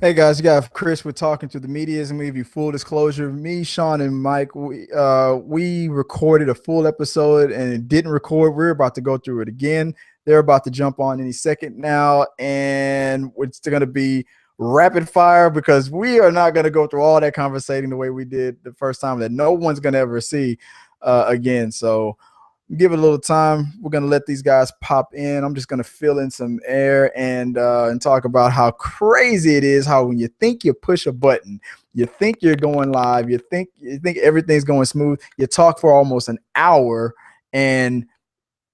Hey guys, you got Chris. We're talking to the media. And we give you full disclosure. Me, Sean, and Mike, we recorded a full episode and it didn't record. We're about to go through it again. They're about to jump on any second now, and it's going to be rapid fire because we are not going to go through all that conversating the way we did the first time that no one's going to ever see again. So give it a little time. We're gonna let these guys pop in. I'm just gonna fill in some air and talk about how crazy it is. How when you think you push a button, you think you're going live, you think everything's going smooth. You talk for almost an hour and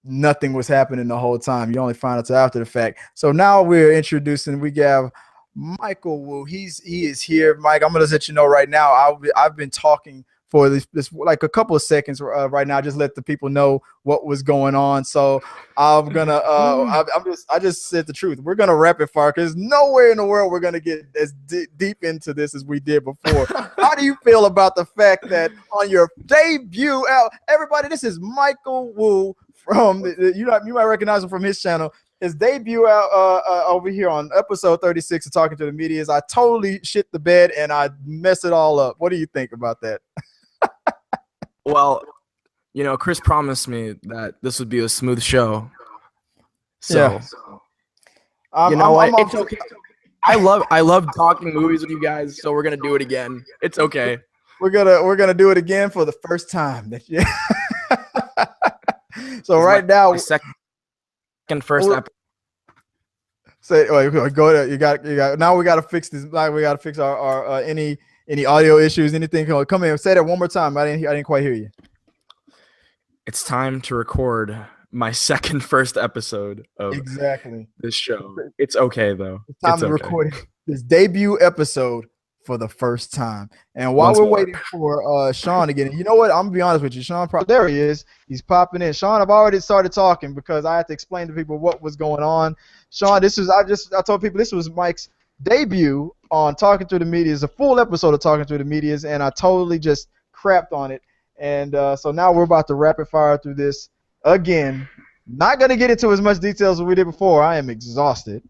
nothing was happening the whole time. You only find out after the fact. So now we're introducing. We have Michael Wu. He is here. Mike, I'm gonna let you know right now. I've been talking for this like a couple of seconds right now. Just let the people know what was going on. So I'm gonna I just said the truth. We're gonna rapid fire because nowhere in the world we're gonna get as deep into this as we did before. How do you feel about the fact that on your debut out, everybody? This is Michael Wu from you might recognize him from his channel. His debut out over here on episode 36 of Talking to the Media is I totally shit the bed and I mess it all up. What do you think about that? Well, Chris promised me that this would be a smooth show. So, what? It's okay. I love talking movies with you guys, so we're gonna do it again. It's okay. We're gonna do it again for the first time. So right now, second first episode. Say, go ahead. You got. Now we got to fix this. Like we got to fix our any audio issues, anything. Come in. Say that one more time. I didn't quite hear you. It's time to record my first episode of this show. It's okay though. It's time to record this debut episode for the first time. And while we're waiting for Sean to get in, you know what? I'm gonna be honest with you. Sean, there he is. He's popping in. Sean, I've already started talking because I had to explain to people what was going on. Sean, I told people this was Mike's debut on Talking Through the Medias, a full episode of Talking Through the Medias, and I totally just crapped on it. And so now we're about to rapid fire through this again. Not gonna get into as much details as we did before. I am exhausted.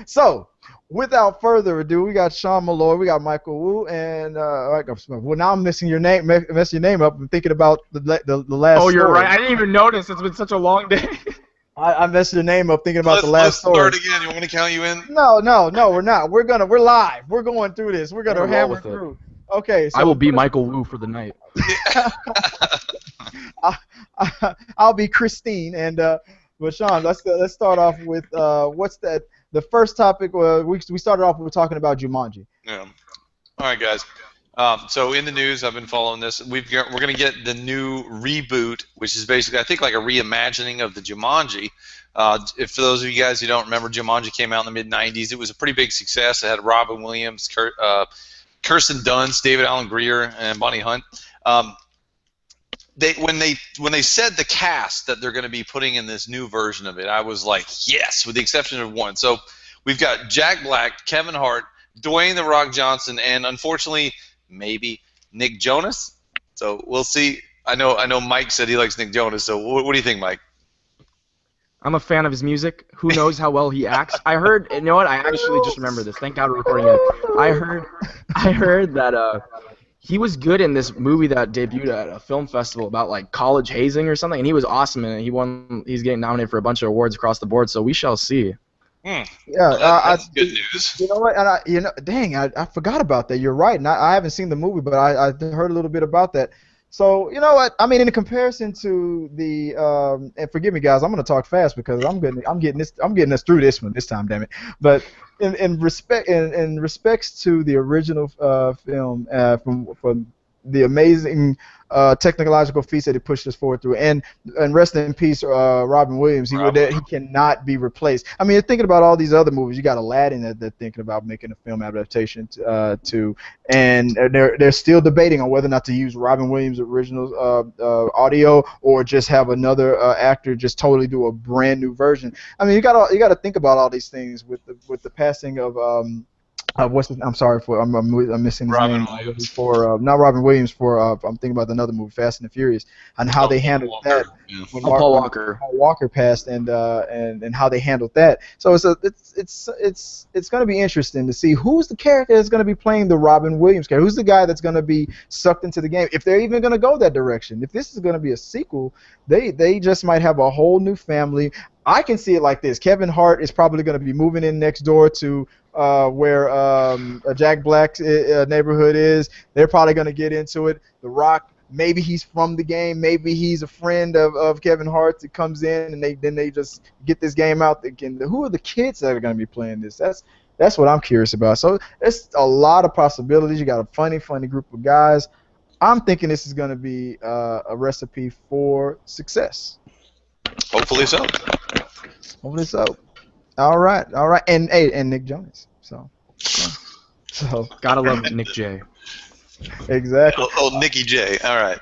So, without further ado, we got Sean Malloy, we got Michael Wu, and well, now I'm messing your name up. I'm thinking about the last. Oh, you're story. right. I didn't even notice. It's been such a long day. I messed your name up thinking about the last story. Let's start again. You want me to count you in? No, we're not. We're live. We're going through this. We're gonna hammer through. Okay. So I will be Michael Wu for the night. I'll be Christine, and but Sean, let's start off with what's that? The first topic we started off with talking about Jumanji. Yeah. All right, guys. So in the news, I've been following this. We're going to get the new reboot, which is basically, I think, like a reimagining of the Jumanji. If for those of you guys who don't remember, Jumanji came out in the mid-'90s. It was a pretty big success. It had Robin Williams, Kirsten Dunst, David Alan Grier, and Bonnie Hunt. When they said the cast that they're going to be putting in this new version of it, I was like, yes, with the exception of one. So we've got Jack Black, Kevin Hart, Dwayne "The Rock" Johnson, and unfortunately, maybe Nick Jonas. So we'll see. I know Mike said he likes Nick Jonas. So what do you think, Mike? I'm a fan of his music. Who knows how well he acts? I heard. You know what? I actually just remember this. Thank God we're recording it. I heard that he was good in this movie that debuted at a film festival about like college hazing or something, and he was awesome in it. He's getting nominated for a bunch of awards across the board, so we shall see. Yeah, that's good news. You know what? And I forgot about that. You're right. And I haven't seen the movie, but I heard a little bit about that. So you know what? I mean, in comparison to the and forgive me, guys, I'm going to talk fast because I'm getting us through this one this time, damn it. But in respects to the original film from the amazing technological feats that he pushed us forward through, and rest in peace, Robin Williams. He cannot be replaced. I mean, you're thinking about all these other movies. You got Aladdin that they're thinking about making a film adaptation to, and they're still debating on whether or not to use Robin Williams' original audio or just have another actor just totally do a brand new version. I mean, you got to think about all these things with the passing of What's his, I'm sorry for I'm missing his Robin name Williams. for not Robin Williams for I'm thinking about another movie, Fast and the Furious, and how they Paul handled Walker. that Yeah. when Paul when Walker. Paul Walker passed, and how they handled that. So it's going to be interesting to see who's the character that's going to be playing the Robin Williams character. Who's the guy that's going to be sucked into the game? If they're even going to go that direction. If this is going to be a sequel, they just might have a whole new family. I can see it like this. Kevin Hart is probably going to be moving in next door to where Jack Black's neighborhood is. They're probably going to get into it. The Rock, maybe he's from the game. Maybe he's a friend of Kevin Hart that comes in, and they just get this game out. Who are the kids that are going to be playing this? That's what I'm curious about. So it's a lot of possibilities. You got a funny group of guys. I'm thinking this is going to be a recipe for success. Hopefully so. Hopefully so. All right, and Nick Jonas. So Gotta love Nick J. exactly. Oh, Nicky J. All right.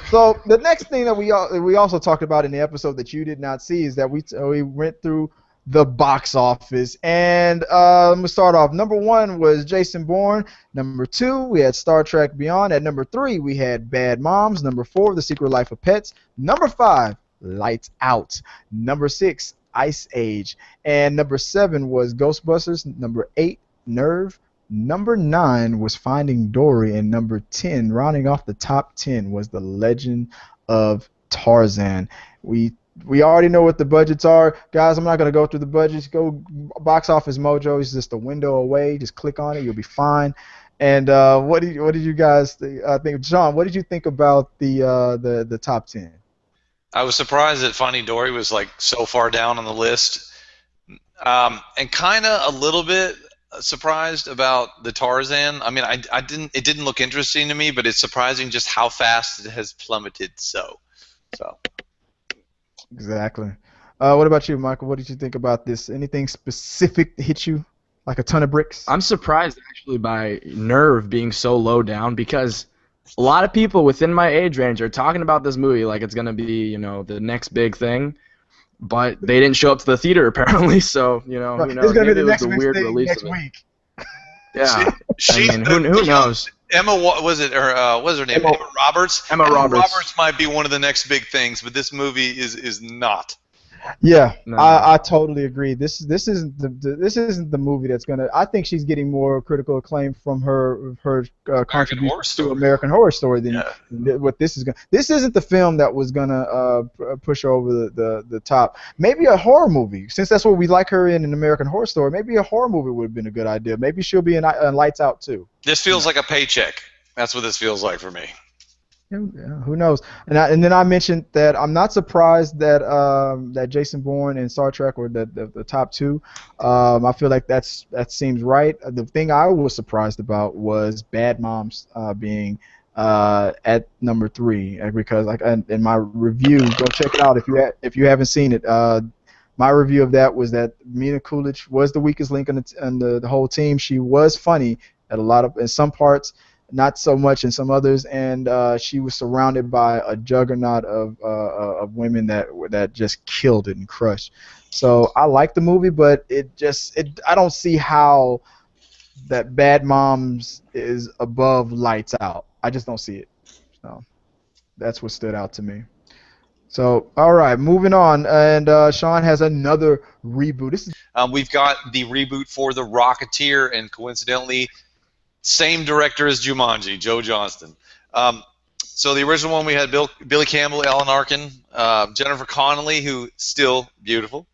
So the next thing that we also talked about in the episode that you did not see is that we went through the box office, and let me start off. Number 1 was Jason Bourne. Number 2, we had Star Trek Beyond. At number 3, we had Bad Moms. Number 4, The Secret Life of Pets. Number 5, Lights Out. Number 6, Ice Age. And number 7 was Ghostbusters. Number 8, Nerve. Number 9 was Finding Dory. And number 10, rounding off the top 10, was The Legend of Tarzan. We already know what the budgets are. Guys, I'm not going to go through the budgets. Go Box Office Mojo. It's just a window away. Just click on it. You'll be fine. And what did you guys think? John, what did you think about the top 10? I was surprised that Finding Dory was like so far down on the list, and kind of a little bit surprised about the Tarzan. I mean, it didn't look interesting to me, but it's surprising just how fast it has plummeted. So. Exactly. What about you, Michael? What did you think about this? Anything specific that hit you like a ton of bricks? I'm surprised actually by Nerve being so low down, because a lot of people within my age range are talking about this movie like it's gonna be, the next big thing, but they didn't show up to the theater apparently. So who knows? It's gonna be the Maybe it was next the big weird thing release next of it. week. Yeah, She, I mean, who knows? Emma, what was it? Or what was her name? Emma- Emma Roberts. Emma Roberts. Roberts might be one of the next big things, but this movie is not. Yeah, No. I totally agree. This isn't the movie that's gonna. I think she's getting more critical acclaim from her contribution Horror to Story. American Horror Story than Yeah. what this is gonna. This isn't the film that was gonna push her over the top. Maybe a horror movie, since that's what we like her in American Horror Story. Maybe a horror movie would have been a good idea. Maybe she'll be in Lights Out too. This feels like a paycheck. That's what this feels like for me. Yeah, who knows? And then I mentioned that I'm not surprised that that Jason Bourne and Star Trek were the top 2. I feel like that seems right. The thing I was surprised about was Bad Moms being at number 3, because like in my review, go check it out if you haven't seen it. My review of that was that Mila Kunis was the weakest link in the whole team. She was funny in some parts. Not so much in some others, and she was surrounded by a juggernaut of women that just killed it and crushed. So I like the movie, but I don't see how that Bad Moms is above Lights Out. I just don't see it. So that's what stood out to me. So all right, moving on, and Sean has another reboot. This is We've got the reboot for The Rocketeer, and coincidentally, same director as Jumanji, Joe Johnston. So the original one we had Billy Campbell, Alan Arkin, Jennifer Connelly, who still beautiful,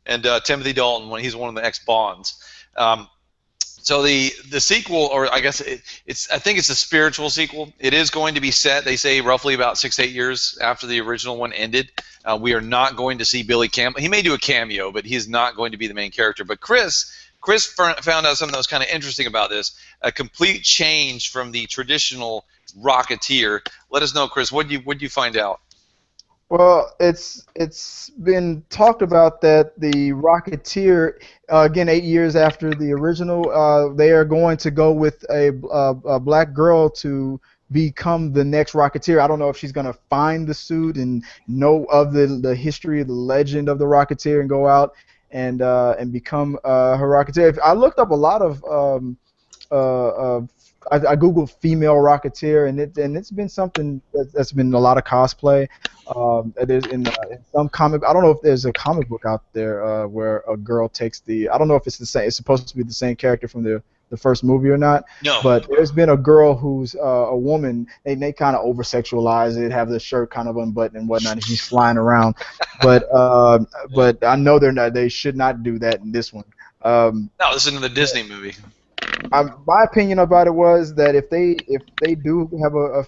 and Timothy Dalton. He's one of the ex-Bonds. So the sequel, or I guess I think it's a spiritual sequel. It is going to be set, they say, roughly about 6 to 8 years after the original one ended. We are not going to see Billy Campbell. He may do a cameo, but he is not going to be the main character. But Chris found out something that was kind of interesting about this, a complete change from the traditional Rocketeer. Let us know, Chris, what did you find out? Well, it's been talked about that the Rocketeer, again, 8 years after the original, they are going to go with a black girl to become the next Rocketeer. I don't know if she's going to find the suit and know of the history, the legend of the Rocketeer, and go out and become her Rocketeer. I looked up a lot of I googled female Rocketeer, and it's been something that's been a lot of cosplay. It is in some comic. I don't know if there's a comic book out there where a girl takes the. I don't know if it's the same. It's supposed to be the same character from the first movie or not. No. But there's been a girl who's a woman, and they kind of over sexualize it, have the shirt kind of unbuttoned and whatnot, and she's flying around. But I know they're not. They should not do that in this one. No, this isn't the Disney movie. My opinion about it was that if they do have a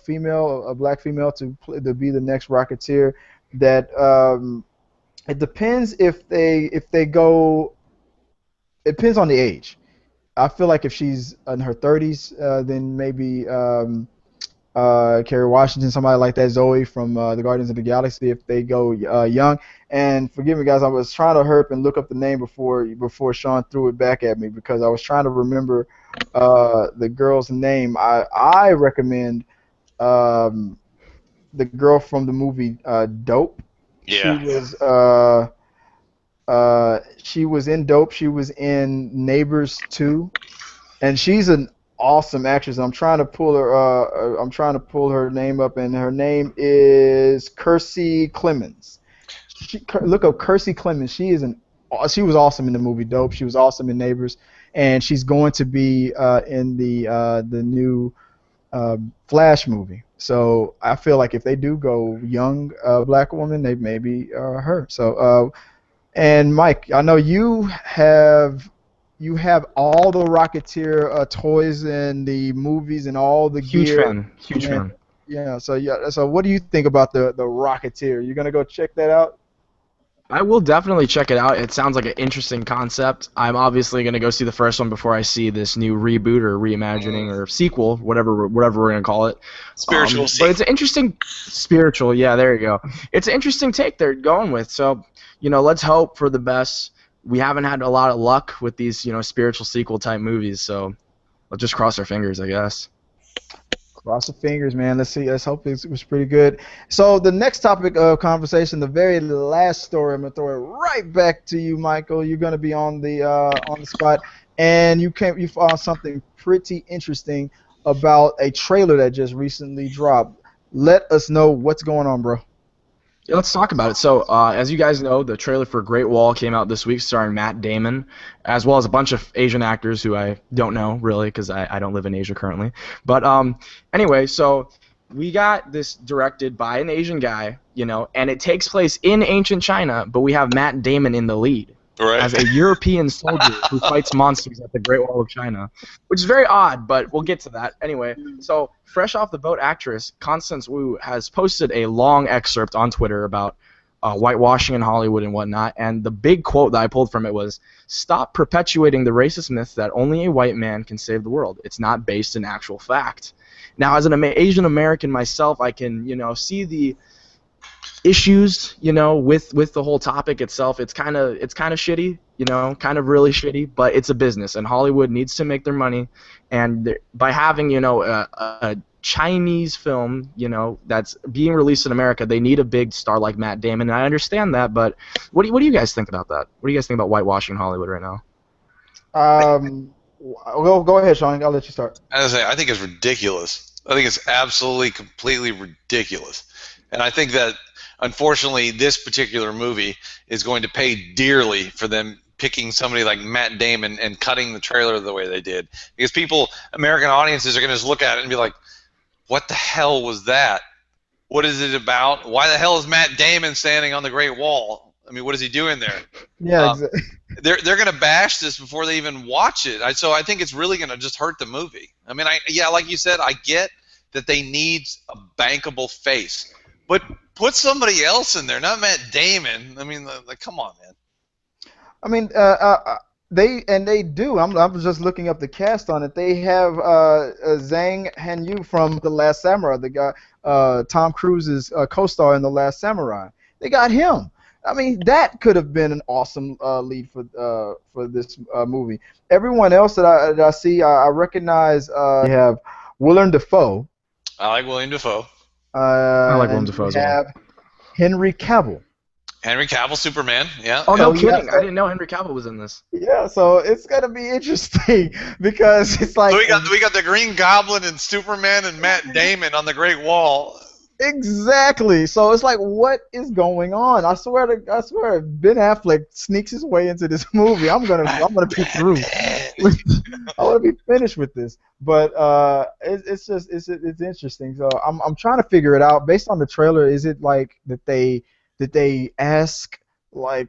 black female to be the next Rocketeer, that it depends if they go. It depends on the age. I feel like if she's in her 30s, then maybe Kerry Washington, somebody like that, Zoe from the Guardians of the Galaxy, if they go young. And forgive me, guys, I was trying to hurry up and look up the name before Sean threw it back at me because I was trying to remember the girl's name. I recommend the girl from the movie Dope. Yeah. She was in Dope. She was in Neighbors 2, and she's an awesome actress. I'm trying to pull her name up, and her name is Kiersey Clemons. Look up Kiersey Clemons. She was awesome in the movie Dope. She was awesome in Neighbors, and she's going to be in the new Flash movie. So I feel like if they do go young black woman, they maybe her. So and Mike, I know you have all the Rocketeer toys and the movies and all the gear. Huge fan. Yeah. So what do you think about the Rocketeer? You gonna go check that out? I will definitely check it out. It sounds like an interesting concept. I'm obviously going to go see the first one before I see this new reboot or reimagining or sequel, whatever we're going to call it. Spiritual but it's an interesting spiritual. Yeah, there you go. It's an interesting take they're going with. So, let's hope for the best. We haven't had a lot of luck with these, spiritual sequel type movies. So, let's just cross our fingers, I guess. Cross the fingers, man. Let's see. Let's hope it was pretty good. So the next topic of conversation, the very last story, I'm gonna throw it right back to you, Michael. You're gonna be on the spot, and you found something pretty interesting about a trailer that just recently dropped. Let us know what's going on, bro. Yeah, let's talk about it. So, as you guys know, the trailer for Great Wall came out this week, starring Matt Damon, as well as a bunch of Asian actors who I don't know, really, because I don't live in Asia currently. But anyway, so we got this directed by an Asian guy, and it takes place in ancient China, but we have Matt Damon in the lead. Right. As a European soldier who fights monsters at the Great Wall of China, which is very odd, but we'll get to that. Anyway, so fresh off the boat actress Constance Wu has posted a long excerpt on Twitter about whitewashing in Hollywood and whatnot, and the big quote that I pulled from it was, "Stop perpetuating the racist myth that only a white man can save the world. It's not based in actual fact." Now, as an Asian American myself, I can, see the issues, with the whole topic itself. It's kind of shitty, kind of really shitty, but it's a business, and Hollywood needs to make their money, and by having, a Chinese film, that's being released in America, they need a big star like Matt Damon, and I understand that, but what do you guys think about that? What do you guys think about whitewashing Hollywood right now? Go ahead, Sean. I'll let you start. I think it's ridiculous. I think it's absolutely, completely ridiculous. And I think that, unfortunately, this particular movie is going to pay dearly for them picking somebody like Matt Damon and cutting the trailer the way they did. Because American audiences are going to just look at it and be like, what the hell was that? What is it about? Why the hell is Matt Damon standing on the Great Wall? I mean, what is he doing there? Yeah, exactly. They're going to bash this before they even watch it. So I think it's really going to just hurt the movie. I mean, like you said, I get that they need a bankable face. But put somebody else in there, not Matt Damon. I mean, come on, man. I mean, they do. I'm just looking up the cast on it. They have Zhang Hanyu from The Last Samurai, the guy, Tom Cruise's co-star in The Last Samurai. They got him. I mean, that could have been an awesome lead for this movie. Everyone else that I see, I recognize. We have Willem Dafoe. I like William Dafoe. I like Willem Dafoe as well. Have Henry Cavill. Henry Cavill, Superman. Yeah. Oh, no yeah. kidding. I didn't know Henry Cavill was in this. Yeah, so it's gonna be interesting because it's like So we got the Green Goblin and Superman and Matt Damon on the Great Wall. exactly. So it's like, what is going on? I swear, Ben Affleck sneaks his way into this movie. I'm gonna be through. I want to be finished with this. But it's interesting. So I'm trying to figure it out based on the trailer. Is it like that they ask like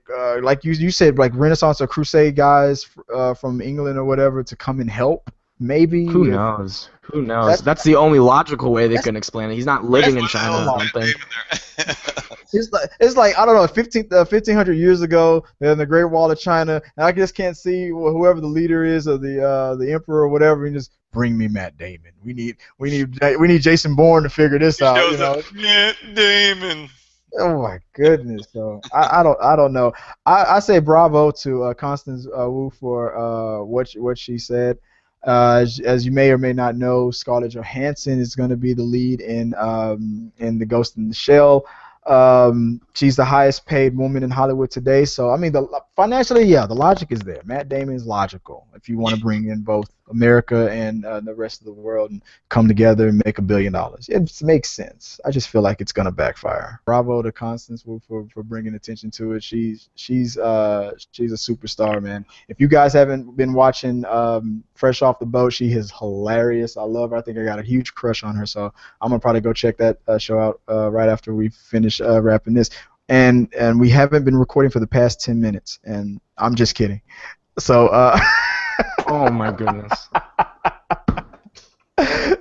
you said, like Renaissance or Crusade guys from England or whatever to come and help? Maybe. Who knows? Who knows? That's the only logical way they can explain it. He's not living in China or something. It's like I don't know, 1500 years ago, they're in the Great Wall of China, and I just can't see whoever the leader is or the emperor or whatever, and just bring me Matt Damon. We need Jason Bourne to figure this out. You know? Matt Damon. Oh my goodness! So I don't know. I say bravo to Constance Wu for what she said. As you may or may not know, Scarlett Johansson is going to be the lead in the Ghost in the Shell. She's the highest paid woman in Hollywood today. So I mean, financially, yeah, the logic is there. Matt Damon is logical if you want to bring in both America and the rest of the world and come together and make $1 billion. It makes sense. I just feel like it's gonna backfire. Bravo to Constance Wu for bringing attention to it. She's a superstar, man. If you guys haven't been watching Fresh Off the Boat, she is hilarious. I love her. I think I got a huge crush on her. So I'm gonna probably go check that show out right after we finish wrapping this. And we haven't been recording for the past 10 minutes, and I'm just kidding. So. Oh my goodness.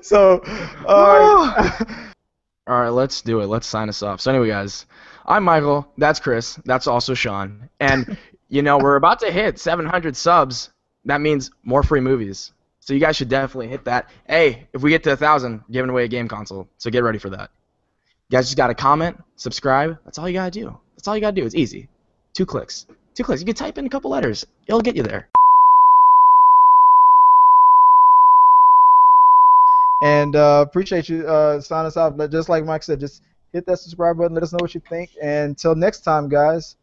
So, all right, let's do it. Let's sign us off. So anyway, guys, I'm Michael. That's Chris. That's also Sean. And, we're about to hit 700 subs. That means more free movies. So you guys should definitely hit that. Hey, if we get to 1,000, giving away a game console. So get ready for that. You guys just got to comment, subscribe. That's all you got to do. That's all you got to do. It's easy. 2 clicks. 2 clicks. You can type in a couple letters. It'll get you there. And appreciate you signing us off. Just like Mike said, just hit that subscribe button. Let us know what you think. And until next time, guys.